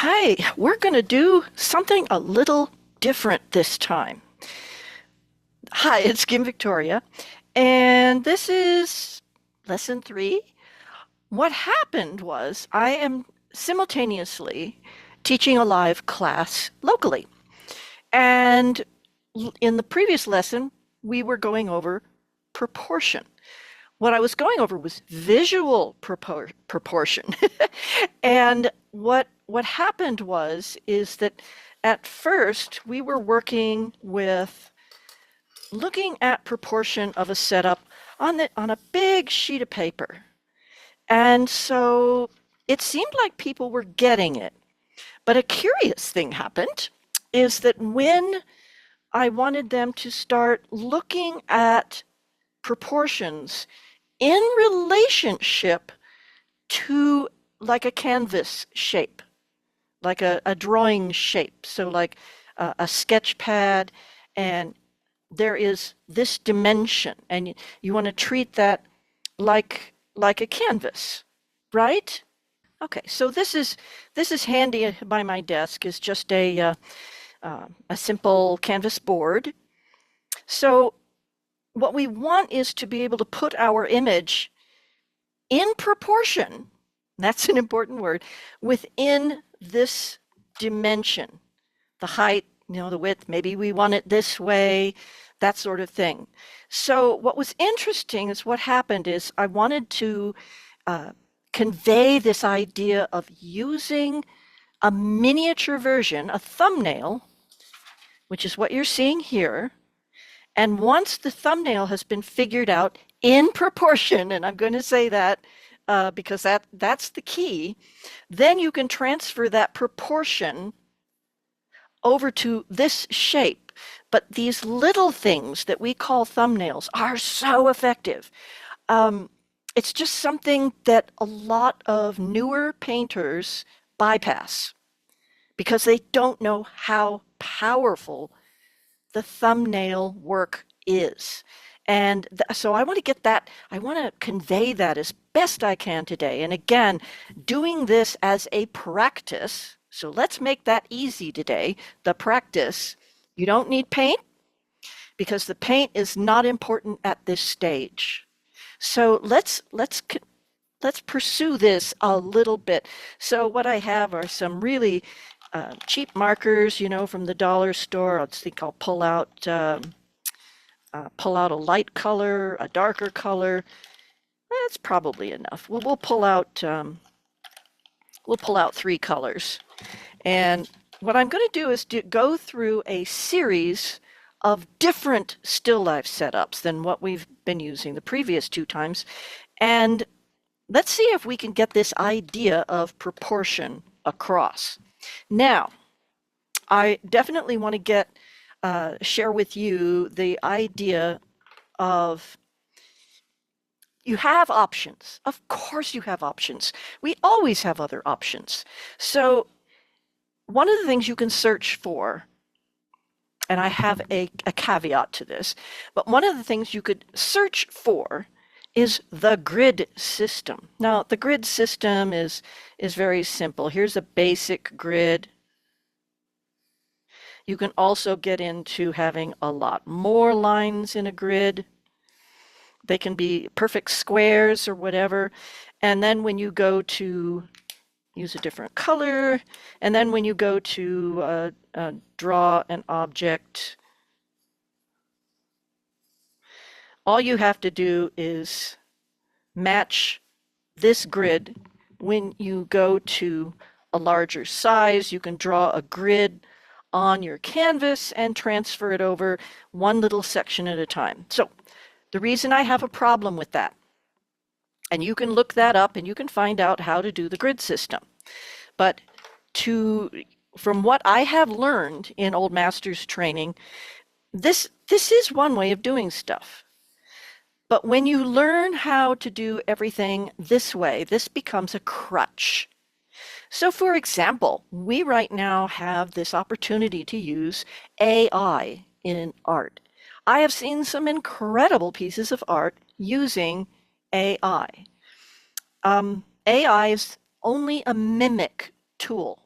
Hi, we're going to do something a little different this time. Hi, it's Kim Victoria, and this is lesson 3. What happened was I am simultaneously teaching a live class locally, and in the previous lesson, we were going over proportion. What I was going over was visual proportion. And what happened is that at first we were working with looking at proportion of a setup on a big sheet of paper. And so it seemed like people were getting it. But a curious thing happened is that when I wanted them to start looking at proportions in relationship to like a canvas shape, like a drawing shape. So like a sketch pad, and there is this dimension, and you want to treat that like a canvas, right? Okay, so this is handy by my desk. Is just a simple canvas board. So what we want is to be able to put our image in proportion, that's an important word, within this dimension, the height, the width, maybe we want it this way, that sort of thing. So what was interesting is what happened is I wanted to uh, convey this idea of using a miniature version, a thumbnail, which is what you're seeing here. And once the thumbnail has been figured out in proportion, and I'm going to say that because that's the key, then you can transfer that proportion over to this shape. But these little things that we call thumbnails are so effective. Um, it's just something that a lot of newer painters bypass because they don't know how powerful the thumbnail work is. And so I want to get that, I want to convey that as best I can today. And again, doing this as a practice. So let's make that easy today. The practice. You don't need paint because the paint is not important at this stage. So let's pursue this a little bit. So what I have are some really cheap markers, from the dollar store. I think I'll pull out a light color, a darker color. That's probably enough. We'll pull out 3 colors, and what I'm going to do is go through a series of different still life setups than what we've been using the previous 2 times, and let's see if we can get this idea of proportion across. Now, I definitely want to share with you the idea of you have options. Of course you have options. We always have other options. So one of the things you can search for, and I have a caveat to this, but one of the things you could search for is the grid system. Now, the grid system is very simple. Here's a basic grid. You can also get into having a lot more lines in a grid. They can be perfect squares or whatever. And then when you go to use a different color, and then when you go to draw an object, all you have to do is match this grid. When you go to a larger size, you can draw a grid on your canvas and transfer it over one little section at a time. So the reason I have a problem with that, and you can look that up and you can find out how to do the grid system. But from what I have learned in Old Masters training, this is one way of doing stuff. But when you learn how to do everything this way, this becomes a crutch. So for example, we right now have this opportunity to use AI in art. I have seen some incredible pieces of art using AI. AI is only a mimic tool.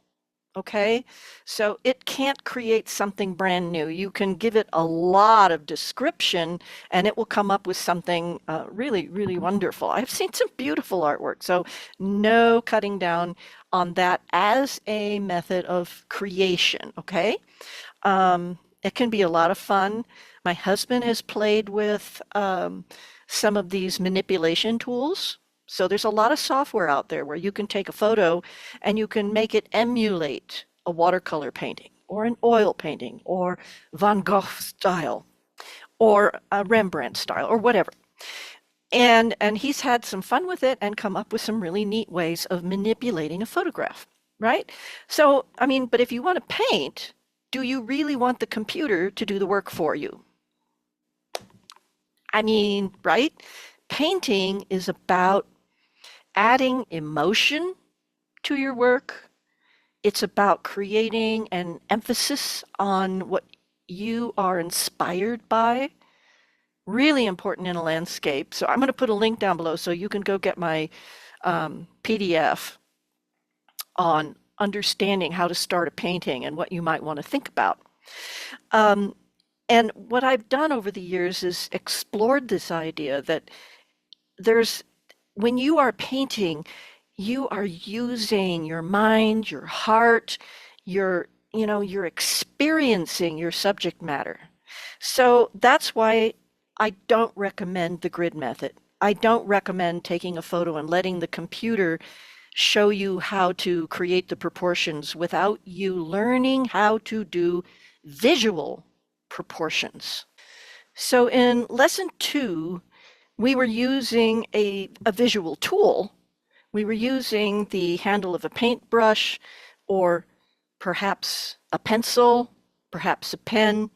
Okay, so it can't create something brand new. You can give it a lot of description and it will come up with something really, really wonderful. I've seen some beautiful artwork. So, no cutting down on that as a method of creation. Okay, it can be a lot of fun. My husband has played with some of these manipulation tools. So there's a lot of software out there where you can take a photo and you can make it emulate a watercolor painting or an oil painting or Van Gogh style or a Rembrandt style or whatever. And he's had some fun with it and come up with some really neat ways of manipulating a photograph, right? So, I mean, but if you want to paint, do you really want the computer to do the work for you? I mean, right? Painting is about adding emotion to your work. It's about creating an emphasis on what you are inspired by. Really important in a landscape. So I'm going to put a link down below so you can go get my PDF on understanding how to start a painting and what you might want to think about. And what I've done over the years is explored this idea that there's, when you are painting, you are using your mind, your heart, you're experiencing your subject matter. So that's why I don't recommend the grid method. I don't recommend taking a photo and letting the computer show you how to create the proportions without you learning how to do visual proportions. So in lesson 2, we were using a visual tool. We were using the handle of a paintbrush or perhaps a pencil, perhaps a pen,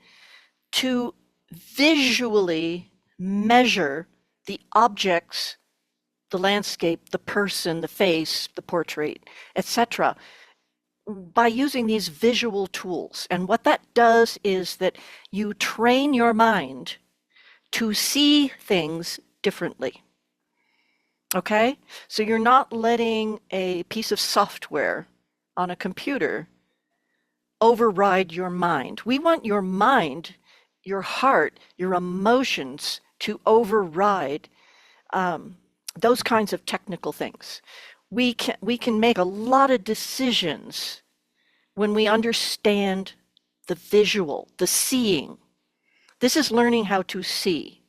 to visually measure the objects, the landscape, the person, the face, the portrait, etc., by using these visual tools. And what that does is that you train your mind to see things differently. Okay? So you're not letting a piece of software on a computer override your mind. We want your mind, your heart, your emotions to override those kinds of technical things. We can make a lot of decisions when we understand the visual, the seeing. This is learning how to see.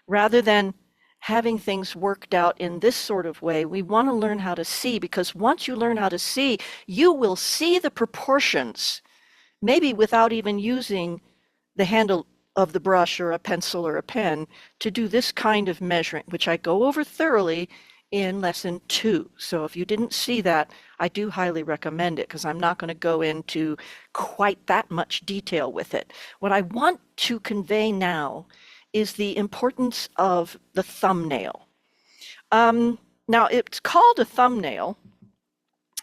Rather than having things worked out in this sort of way, we want to learn how to see, because once you learn how to see, you will see the proportions, maybe without even using the handle of the brush or a pencil or a pen to do this kind of measuring, which I go over thoroughly in lesson 2. So if you didn't see that, I do highly recommend it, because I'm not going to go into quite that much detail with it. What I want to convey now is the importance of the thumbnail. Now, it's called a thumbnail,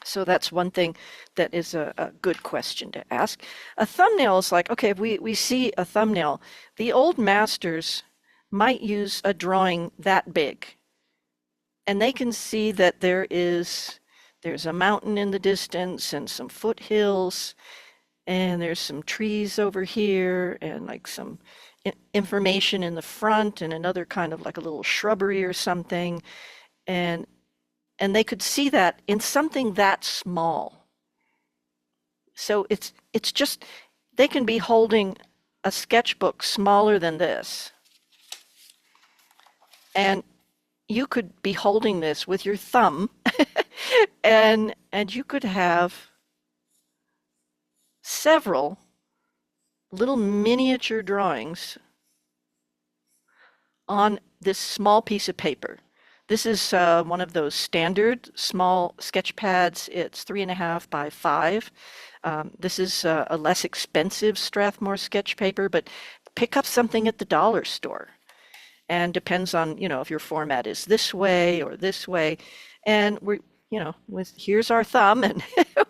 so that's one thing that is a good question to ask. A thumbnail is like, okay, if we see a thumbnail, the old masters might use a drawing that big, and they can see that there's a mountain in the distance and some foothills, and there's some trees over here and like some information in the front and another kind of like a little shrubbery or something, and they could see that in something that small. So it's just, they can be holding a sketchbook smaller than this, and you could be holding this with your thumb and you could have several little miniature drawings on this small piece of paper. This is one of those standard small sketch pads. It's 3.5 by 5. This is a less expensive Strathmore sketch paper, but pick up something at the dollar store. And depends on, if your format is this way or this way. And we're, here's our thumb, and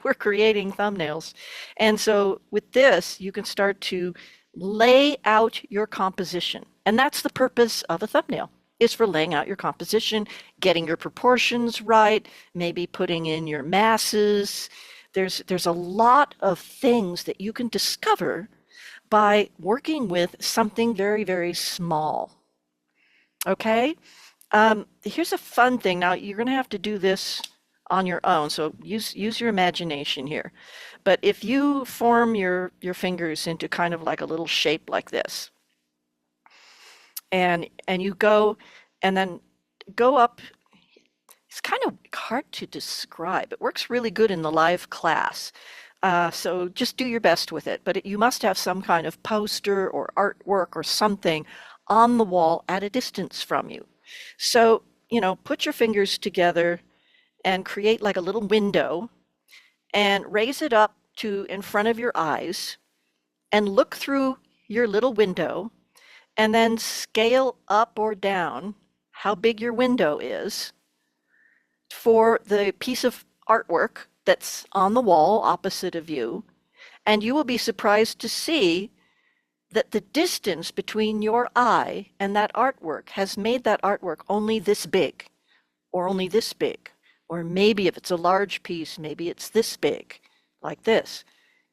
we're creating thumbnails. And so with this, you can start to lay out your composition. And that's the purpose of a thumbnail, is for laying out your composition, getting your proportions right, maybe putting in your masses. There's a lot of things that you can discover by working with something very, very small. Okay? Here's a fun thing. Now, you're going to have to do this on your own, so use your imagination here. But if you form your fingers into kind of like a little shape like this, and you go and then go up, it's kind of hard to describe. It works really good in the live class. So just do your best with it. But you must have some kind of poster or artwork or something on the wall at a distance from you. So, put your fingers together and create like a little window and raise it up to in front of your eyes and look through your little window and then scale up or down how big your window is for the piece of artwork that's on the wall opposite of you, and you will be surprised to see that the distance between your eye and that artwork has made that artwork only this big, or only this big, or maybe if it's a large piece, maybe it's this big, like this.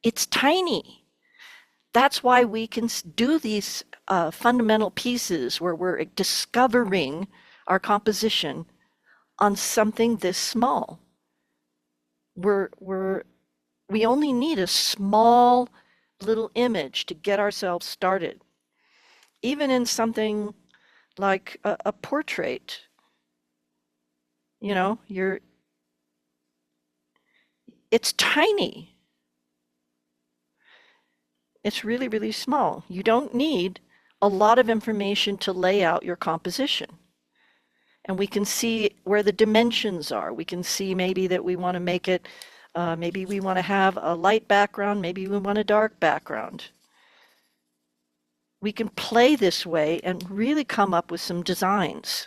It's tiny. That's why we can do these fundamental pieces where we're discovering our composition on something this small. We only need a small little image to get ourselves started. Even in something like a portrait, it's tiny. It's really, really small. You don't need a lot of information to lay out your composition. And we can see where the dimensions are. We can see maybe that we want to make it, maybe we want to have a light background, maybe we want a dark background. We can play this way and really come up with some designs.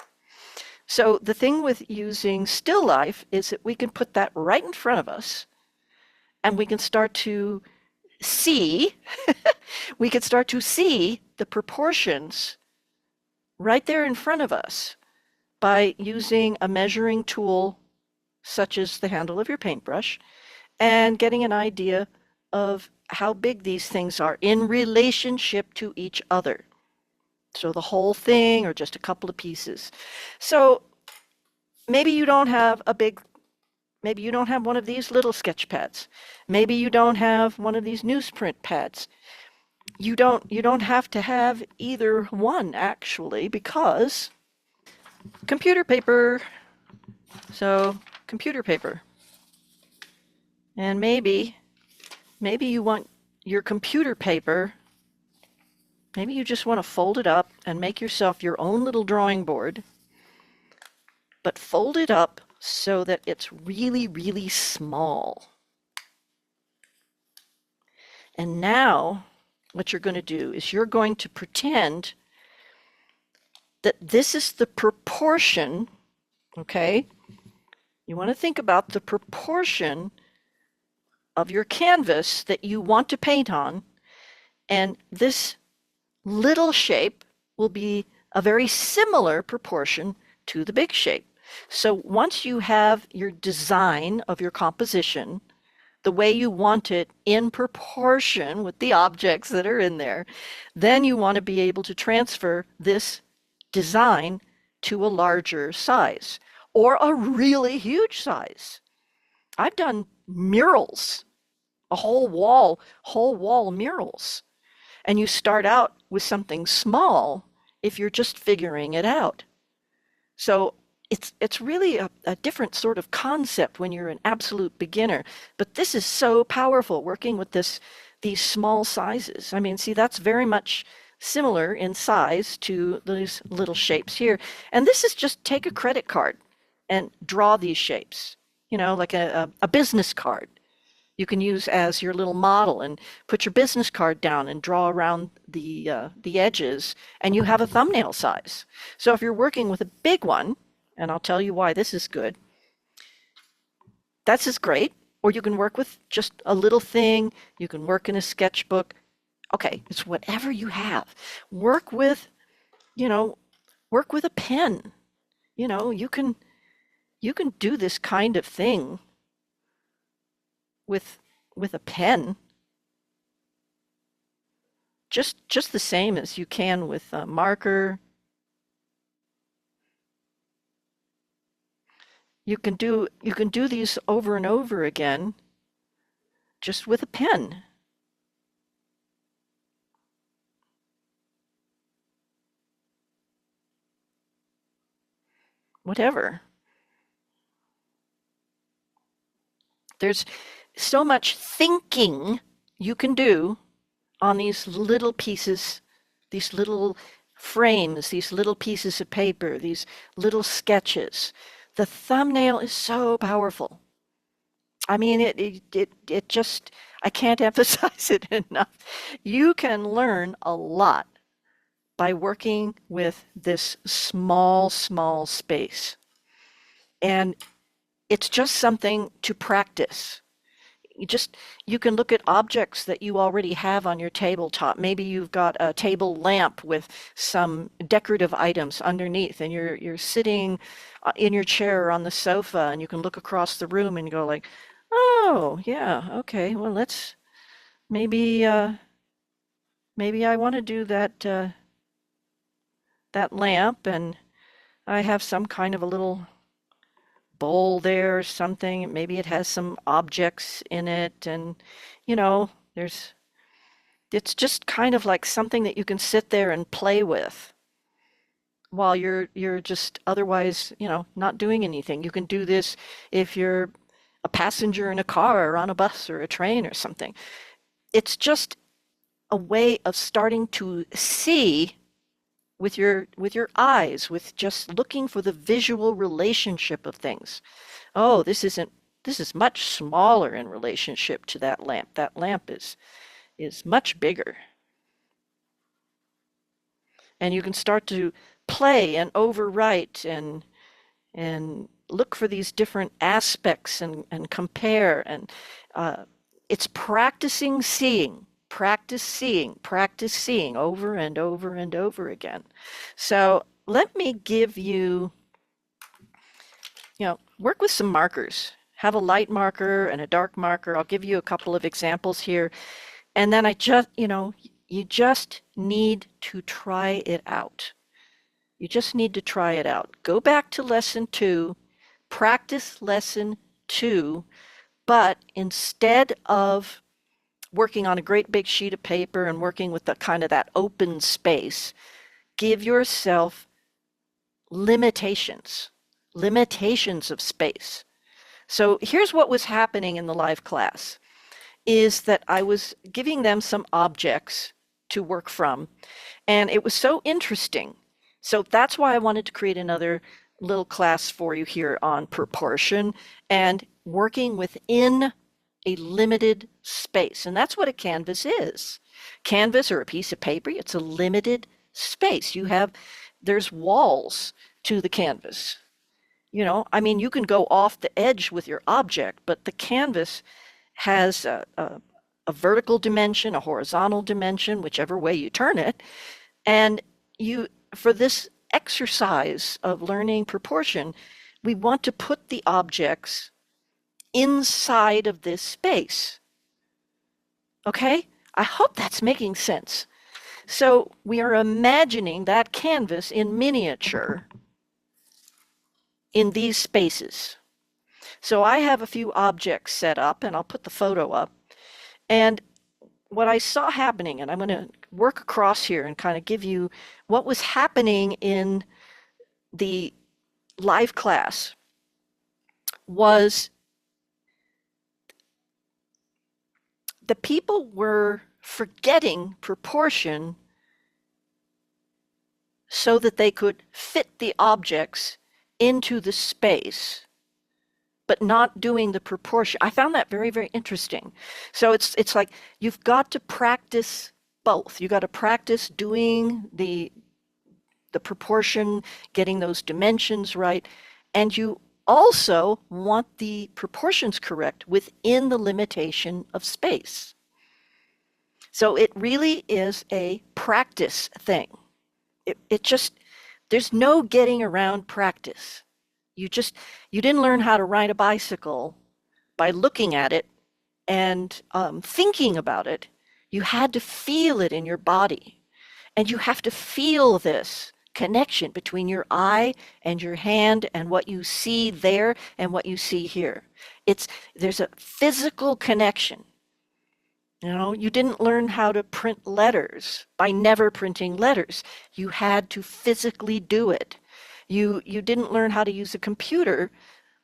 So the thing with using still life is that we can put that right in front of us and we can start to see, we can start to see the proportions right there in front of us by using a measuring tool such as the handle of your paintbrush and getting an idea of how big these things are in relationship to each other. So the whole thing or just a couple of pieces. So maybe you don't have maybe you don't have one of these little sketch pads. Maybe you don't have one of these newsprint pads. You don't have to have either one actually, because computer paper. So computer paper. And maybe you want your computer paper, maybe you just want to fold it up and make yourself your own little drawing board, but fold it up so that it's really, really small. And now what you're going to do is you're going to pretend that this is the proportion, okay? You want to think about the proportion of your canvas that you want to paint on, and this little shape will be a very similar proportion to the big shape. So once you have your design of your composition, the way you want it in proportion with the objects that are in there, then you want to be able to transfer this design to a larger size or a really huge size. I've done murals, whole wall murals. And you start out with something small if you're just figuring it out. So it's really a different sort of concept when you're an absolute beginner. But this is so powerful, working with these small sizes. I mean, see, that's very much similar in size to these little shapes here. And this is just take a credit card and draw these shapes, like a business card. You can use as your little model and put your business card down and draw around the edges, and you have a thumbnail size. So if you're working with a big one, and I'll tell you why this is good, that's just great. Or you can work with just a little thing. You can work in a sketchbook. Okay, it's whatever you have. Work with a pen. You can do this kind of thing with with a pen, just the same as you can with a marker. You can do these over and over again just with a pen. Whatever. There's so much thinking you can do on these little pieces, these little frames, these little pieces of paper, these little sketches. The thumbnail is so powerful. I mean, it just, I can't emphasize it enough. You can learn a lot by working with this small space. And it's just something to practice. You can look at objects that you already have on your tabletop. Maybe you've got a table lamp with some decorative items underneath, and you're sitting in your chair or on the sofa, and you can look across the room and go like, oh yeah, okay, well let's maybe maybe I want to do that lamp, and I have some kind of a little bowl there or something. Maybe it has some objects in it, and there's it's just kind of like something that you can sit there and play with while you're just otherwise, not doing anything. You can do this if you're a passenger in a car or on a bus or a train or something. It's just a way of starting to see with your eyes, with just looking for the visual relationship of things. Oh, this is much smaller in relationship to that lamp. That lamp is much bigger. And you can start to play and overwrite and look for these different aspects and compare. And it's practice seeing over and over and over again. So let me give you, work with some markers. Have a light marker and a dark marker. I'll give you a couple of examples here. And then you just need to try it out. You just need to try it out. Go back to lesson 2, practice lesson 2, but instead of working on a great big sheet of paper and working with the kind of that open space, give yourself limitations of space. So here's what was happening in the live class is that I was giving them some objects to work from, and it was so interesting. So that's why I wanted to create another little class for you here on proportion and working within a limited space. And that's what a canvas is. Canvas or a piece of paper, it's a limited space. There's walls to the canvas. You can go off the edge with your object, but the canvas has a vertical dimension, a horizontal dimension, whichever way you turn it. And for this exercise of learning proportion, we want to put the objects inside of this space. Okay? I hope that's making sense. So we are imagining that canvas in miniature in these spaces. So I have a few objects set up, and I'll put the photo up. And what I saw happening, and I'm going to work across here and kind of give you what was happening in the live class, was the people were forgetting proportion so that they could fit the objects into the space, but not doing the proportion. I found that very, very interesting. So it's like you've got to practice both. You got to practice doing the proportion, getting those dimensions right, and you also want the proportions correct within the limitation of space. So it really is a practice thing. There's no getting around practice. You didn't learn how to ride a bicycle by looking at it and thinking about it, you had to feel it in your body. And you have to feel this connection between your eye and your hand and what you see there and what you see here. It's there's a physical connection. You know, you didn't learn how to print letters by never printing letters. You had to physically do it. You didn't learn how to use a computer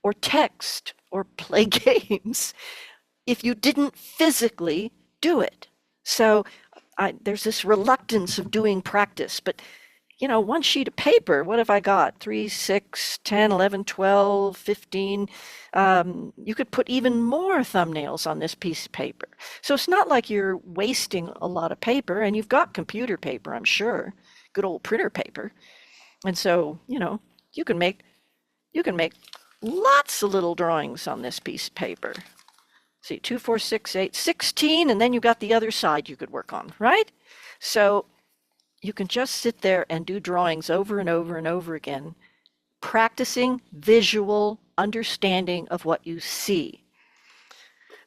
or text or play games if you didn't physically do it. So there's this reluctance of doing practice, but you know, one sheet of paper, what have I got? 3, 6, 10, 11, 12, 15. You could put even more thumbnails on this piece of paper. So it's not like you're wasting a lot of paper, and you've got computer paper, I'm sure, good old printer paper. And so, you know, you can make you can make lots of little drawings on this piece of paper. See, 2, 4, 6, 8, 16, and then you've got the other side you could work on, right? So you can just sit there and do drawings over and over and over again, practicing visual understanding of what you see.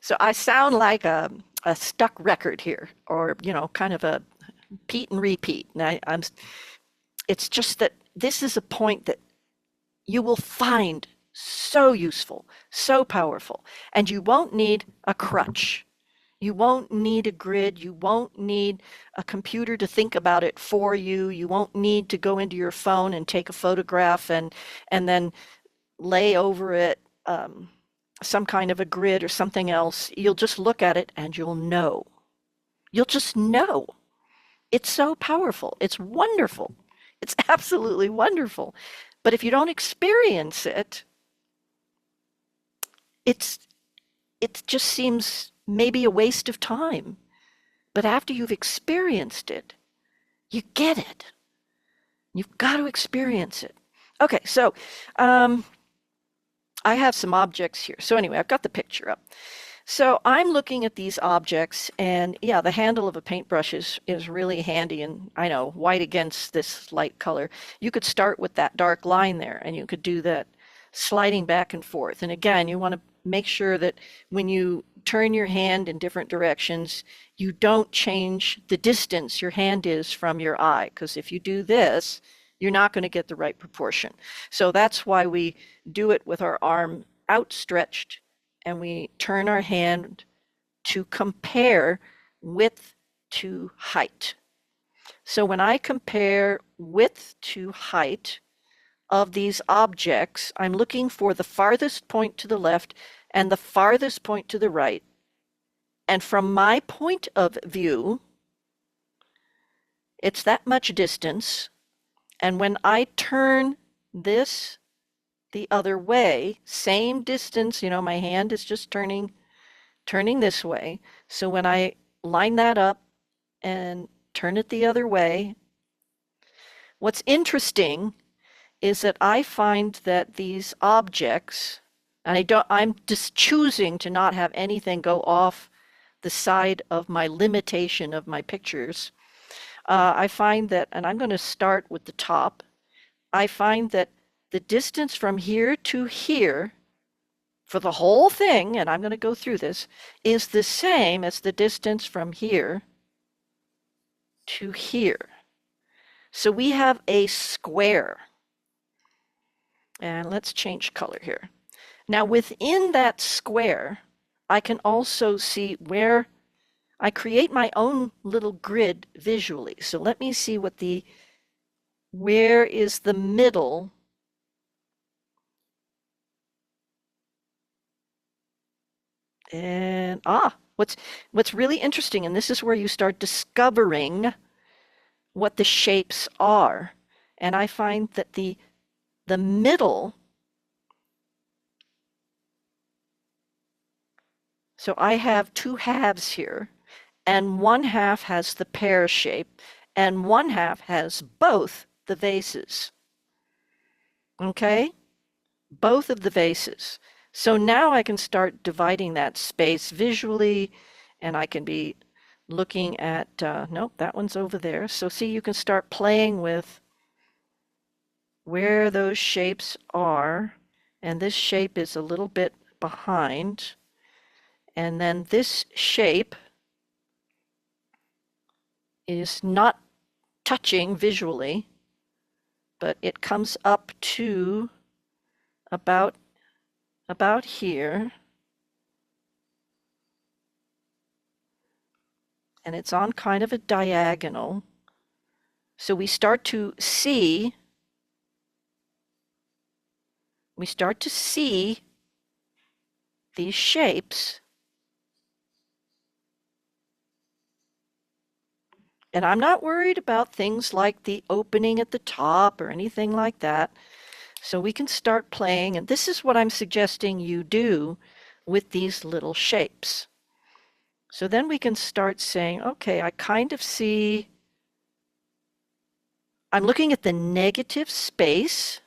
So I sound like a stuck record here, or, you know, kind of a repeat and repeat. And it's just that this is a point that you will find so useful, so powerful, and you won't need a crutch. You won't need a grid. You won't need a computer to think about it for you. You won't need to go into your phone and take a photograph and then lay over it some kind of a grid or something else. You'll just look at it and you'll know. You'll just know. It's so powerful. It's wonderful. It's absolutely wonderful. But if you don't experience it, it's it just seems maybe a waste of time. But after you've experienced it, you get it. You've got to experience it. Okay, so I have some objects here. So anyway, I've got the picture up. So I'm looking at these objects, and yeah, the handle of a paintbrush is really handy, and I know, white against this light color. You could start with that dark line there, and you could do that sliding back and forth. And again, you want to make sure that when you turn your hand in different directions, you don't change the distance your hand is from your eye, because if you do this, you're not going to get the right proportion. So that's why we do it with our arm outstretched, and we turn our hand to compare width to height. So when I compare width to height of these objects, I'm looking for the farthest point to the left and the farthest point to the right. And from my point of view, it's that much distance. And when I turn this the other way, same distance, you know, my hand is just turning this way. So when I line that up and turn it the other way, what's interesting is that I find that these objects, and I'm just choosing to not have anything go off the side of my limitation of my pictures. I find that, and I'm going to start with the top, I find that the distance from here to here for the whole thing, and I'm going to go through this, is the same as the distance from here to here. So we have a square. And let's change color here. Now within that square, I can also see where I create my own little grid visually. So let me see where is the middle and what's really interesting, and this is where you start discovering what the shapes are. And I find that the middle, so I have two halves here, and one half has the pear shape, and one half has both the vases. Okay? Both of the vases. So now I can start dividing that space visually, and I can be looking at, nope, that one's over there. So see, you can start playing with where those shapes are, and this shape is a little bit behind. And then this shape is not touching visually, but it comes up to about here, and it's on kind of a diagonal. So we start to see these shapes. And I'm not worried about things like the opening at the top or anything like that. So we can start playing, and this is what I'm suggesting you do with these little shapes. So then we can start saying, okay, I kind of see, I'm looking at the negative space.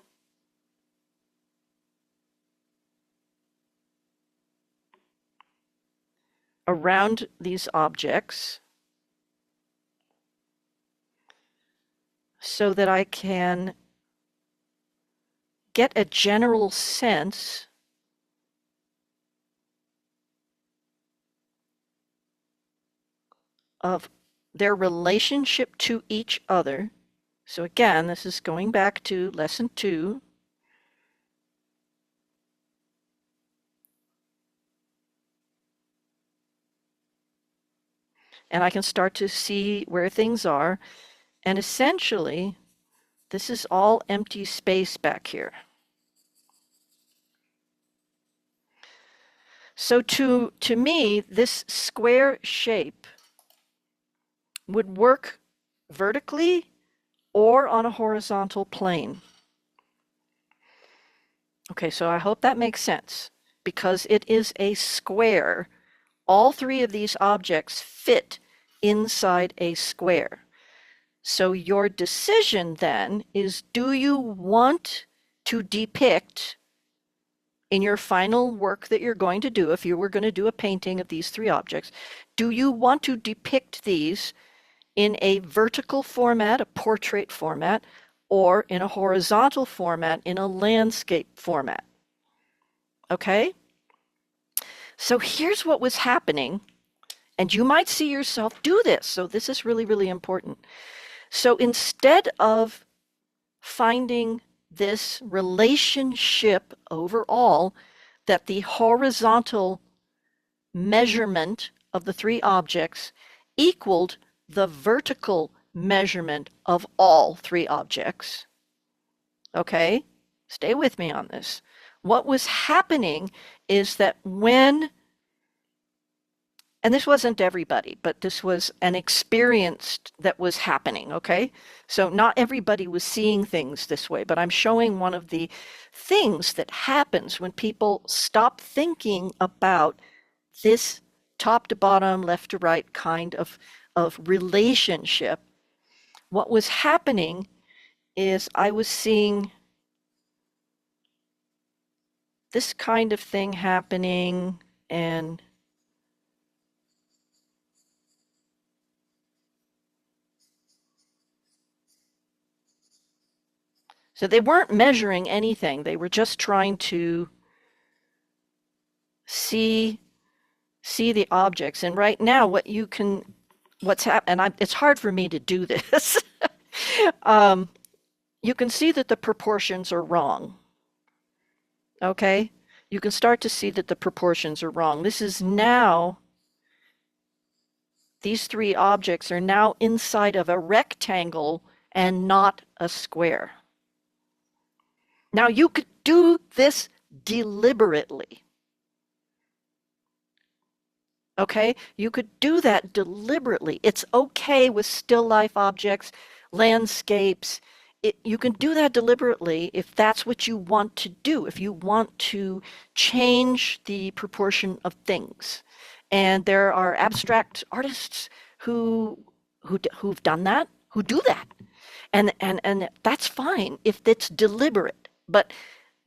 Around these objects so that I can get a general sense of their relationship to each other. So again, this is going back to lesson 2. And I can start to see where things are. And essentially, this is all empty space back here. So to me, this square shape would work vertically or on a horizontal plane. Okay, so I hope that makes sense because it is a square. All 3 of these objects fit inside a square. So your decision then is, do you want to depict in your final work that you're going to do, if you were going to do a painting of these 3 objects, do you want to depict these in a vertical format, a portrait format, or in a horizontal format, in a landscape format? Okay? So here's what was happening, and you might see yourself do this. So this is really, really important. So instead of finding this relationship overall that the horizontal measurement of the 3 objects equaled the vertical measurement of all 3 objects. Okay? Stay with me on this. What was happening is that when, and this wasn't everybody, but this was an experience that was happening, okay? So not everybody was seeing things this way, but I'm showing one of the things that happens when people stop thinking about this top to bottom, left to right kind of relationship. What was happening is I was seeing this kind of thing happening, and so they weren't measuring anything. They were just trying to see the objects. And right now, what's happening, and it's hard for me to do this. You can see that the proportions are wrong. Okay? You can start to see that the proportions are wrong. This is now, these 3 objects are now inside of a rectangle and not a square. Now you could do this deliberately. Okay? You could do that deliberately. It's okay with still life objects, landscapes. You can do that deliberately if that's what you want to do, if you want to change the proportion of things. And there are abstract artists who've done that, who do that. And that's fine if it's deliberate. But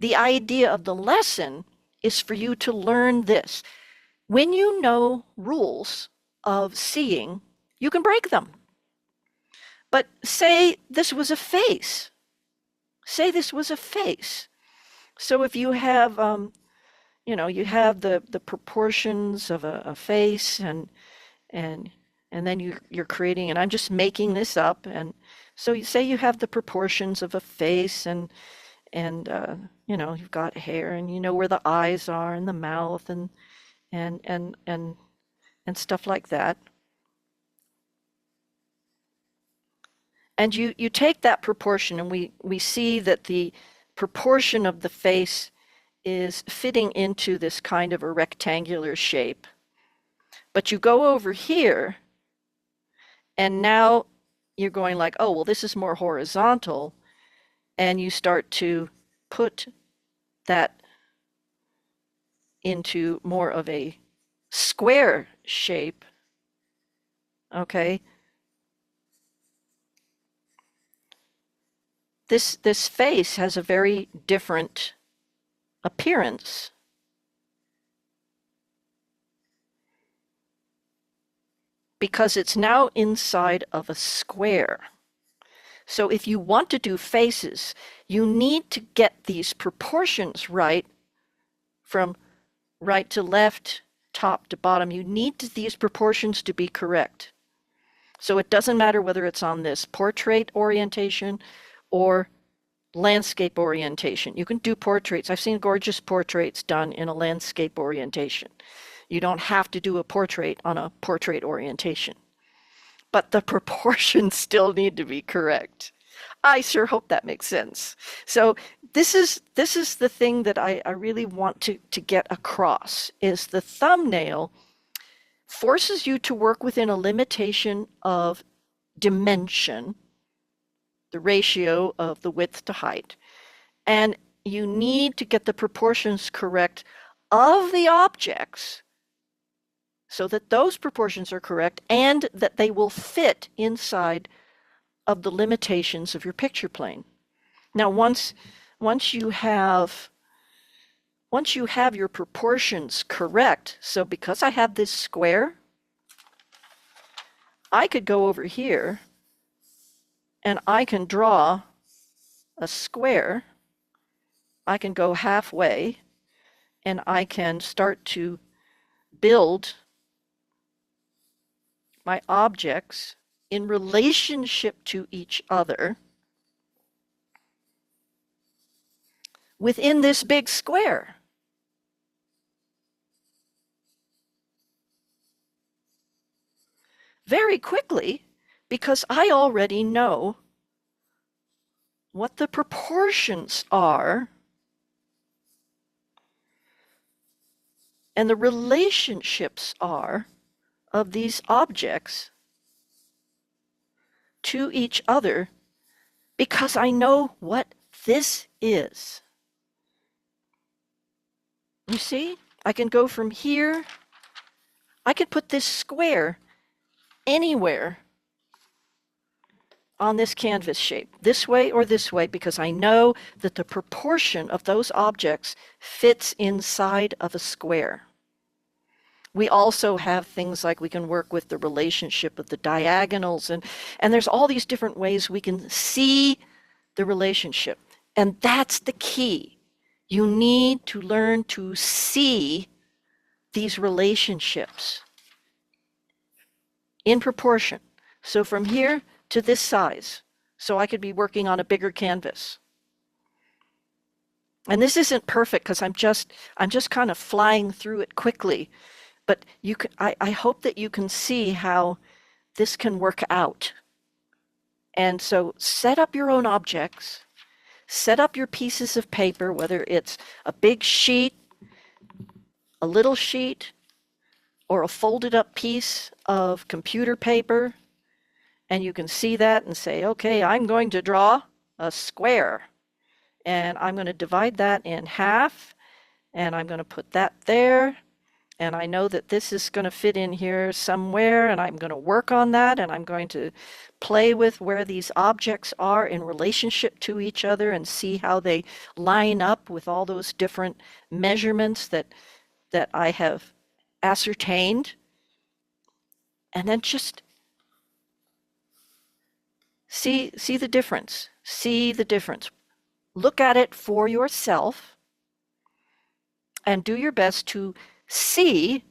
the idea of the lesson is for you to learn this. When you know rules of seeing, you can break them. But say this was a face. Say this was a face. So if you have, you have the proportions of a face and and then you're creating, and I'm just making this up. And so you say you have the proportions of a face and you've got hair and you know where the eyes are and the mouth and and and and stuff like that. And you take that proportion, and we see that the proportion of the face is fitting into this kind of a rectangular shape. But you go over here, and now you're going like, oh, well, this is more horizontal, and you start to put that into more of a square shape, okay? This face has a very different appearance because it's now inside of a square. So if you want to do faces, you need to get these proportions right from right to left, top to bottom. You need these proportions to be correct. So it doesn't matter whether it's on this portrait orientation or landscape orientation. You can do portraits. I've seen gorgeous portraits done in a landscape orientation. You don't have to do a portrait on a portrait orientation. But the proportions still need to be correct. I sure hope that makes sense. So this is the thing that I really want to get across is the thumbnail forces you to work within a limitation of dimension, the ratio of the width to height. And you need to get the proportions correct of the objects so that those proportions are correct and that they will fit inside of the limitations of your picture plane. Now, once you have your proportions correct, so because I have this square, I could go over here and I can draw a square. I can go halfway and I can start to build my objects in relationship to each other within this big square. Very quickly, because I already know what the proportions are and the relationships are of these objects to each other because I know what this is. You see, I can go from here. I could put this square anywhere on this canvas shape, this way or this way, because I know that the proportion of those objects fits inside of a square. We also have things like we can work with the relationship of the diagonals, and there's all these different ways we can see the relationship. And that's the key. You need to learn to see these relationships in proportion. So from here to this size, so I could be working on a bigger canvas. And this isn't perfect because I'm just kind of flying through it quickly. But I hope that you can see how this can work out. And so set up your own objects, set up your pieces of paper, whether it's a big sheet, a little sheet, or a folded up piece of computer paper. And you can see that and say, okay, I'm going to draw a square. And I'm going to divide that in half. And I'm going to put that there. And I know that this is going to fit in here somewhere, and I'm going to work on that, and I'm going to play with where these objects are in relationship to each other and see how they line up with all those different measurements that I have ascertained. And then just see the difference. See the difference. Look at it for yourself. and do your best to see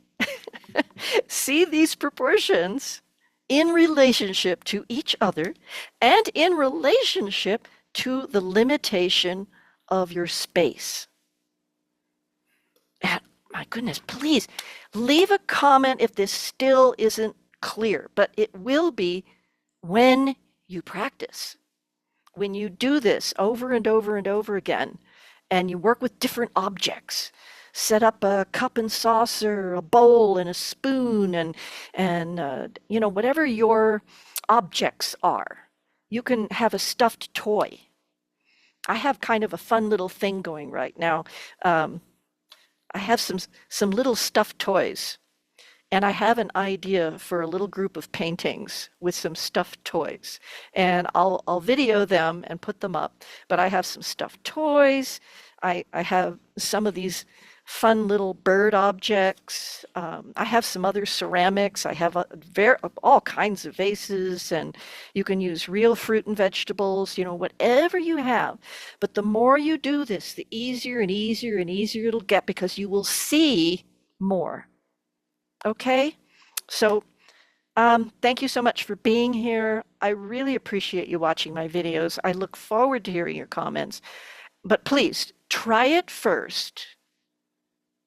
see these proportions in relationship to each other and in relationship to the limitation of your space. And my goodness, please leave a comment if this still isn't clear, but it will be when you practice. When you do this over and over and over again, and you work with different objects, set up a cup and saucer, a bowl and a spoon, and whatever your objects are. You can have a stuffed toy. I have kind of a fun little thing going right now. Um, I have some little stuffed toys, and I have an idea for a little group of paintings with some stuffed toys. And I'll video them and put them up. But I have some stuffed toys. I have some of these fun little bird objects. I have some other ceramics. I have all kinds of vases, and you can use real fruit and vegetables, whatever you have. But the more you do this, the easier and easier and easier it'll get because you will see more. Okay? So, thank you so much for being here. I really appreciate you watching my videos. I look forward to hearing your comments. But please, try it first.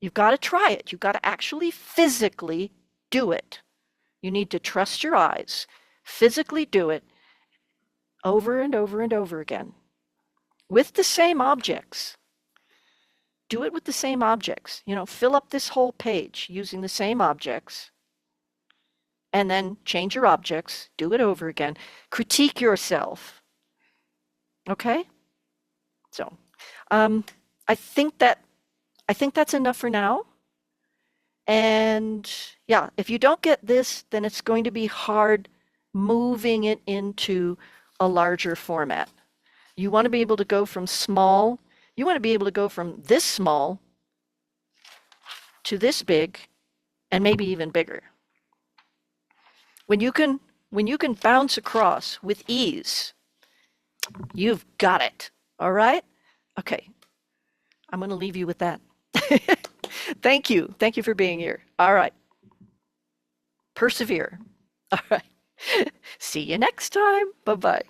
You've got to try it. You've got to actually physically do it. You need to trust your eyes, physically do it over and over and over again with the same objects. Do it with the same objects. Fill up this whole page using the same objects. And then change your objects, do it over again, critique yourself. Okay? So, um, I think that's enough for now. And yeah, if you don't get this, then it's going to be hard moving it into a larger format. You want to be able to go from small, you want to be able to go from this small to this big and maybe even bigger. When you can bounce across with ease, you've got it. All right? Okay. I'm going to leave you with that. Thank you. Thank you for being here. All right. Persevere. All right. See you next time. Bye-bye.